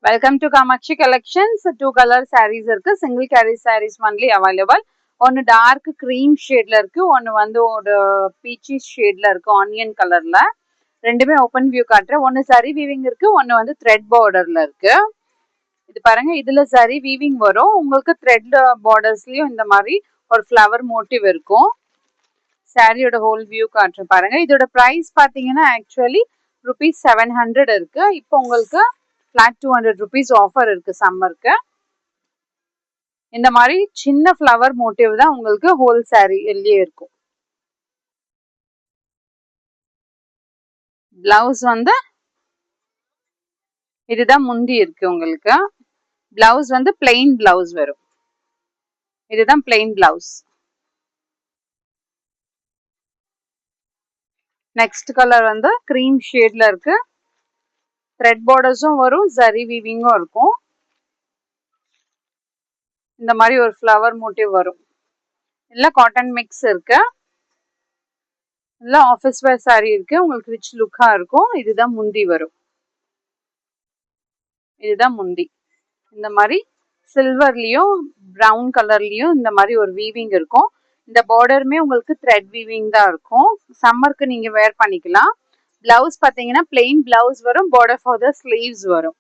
Welcome to Kamakshi Collections. Two color sarees irukku. Single carry sarees only available. One dark cream shade la irukku. One vandu oru peachy shade la irukku. Onion color la. ரெண்டுமே open view காட்டுறேன். ஒன்று சரி weaving இருக்கு, ஒன்று வந்து thread பார்டர்ல இருக்கு. இது பாருங்க, இதுல சரி வீவிங் வரும். உங்களுக்கு த்ரெட் பார்டர்ஸ்லயும் இந்த மாதிரி ஒரு ஃப்ளவர் மோட்டிவ் இருக்கும். சாரியோட ஹோல் வியூ காட்டுறேன் பாருங்க. இதோட பிரைஸ் பாத்தீங்கன்னா ஆக்சுவலி ₹700 இருக்கு. இப்போ உங்களுக்கு ஃபிளாட் ₹200 ஆஃபர் இருக்கு சம்மருக்கு. இந்த மாதிரி சின்ன ஃப்ளவர் மோட்டிவ் தான் உங்களுக்கு ஹோல் சாரி எல்லியே இருக்கும். பிளவுஸ் வந்து இதுதான் முந்தி இருக்கு உங்களுக்கு. பிளவுஸ் வந்து பிளெயின் பிளவுஸ் வரும். இதுதான் பிளெயின் பிளவுஸ். நெக்ஸ்ட் கலர் வந்து கிரீம் ஷேட்ல இருக்கு. த்ரெட் பார்டர்ஸும் வரும், ஜரி வீவிங்கும் இருக்கும். இந்த மாதிரி ஒரு ஃப்ளவர் மோட்டிவ் வரும். இல்ல காட்டன் மிக்ஸ் இருக்கு. இல்ல ஆஃபீஸ் வேர் சாரி இருக்கு. உங்களுக்கு ரிச் லுக்கா இருக்கும். இதுதான் முந்தி வரும். இதுதான் முந்தி. இந்த மாதிரி சில்வர்லயும் பிரவுன் கலர்லயும் இந்த மாதிரி ஒரு வீவிங் இருக்கும். இந்த பார்டருமே உங்களுக்கு த்ரெட் வீவிங் தான் இருக்கும். சம்மருக்கு நீங்க வேர் பண்ணிக்கலாம். பிளவுஸ் பாத்தீங்கன்னா பிளெயின் பிளவுஸ் வரும். பார்டர் ஃபார் த ஸ்லீவ்ஸ் வரும்.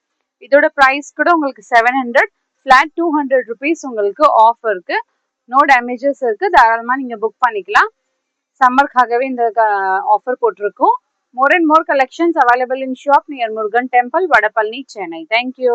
இதோட பிரைஸ் கூட உங்களுக்கு 700, ஃபிளாட் ₹200 உங்களுக்கு ஆஃப் இருக்கு. நோ டேமேஜஸ் இருக்கு. தாராளமா நீங்க புக் பண்ணிக்கலாம். சம்மருக்காகவே இந்த ஆஃபர் போட்டிருக்கோம். More and more collections available in shop near Murugan Temple, Vadapalni, Chennai. Thank you.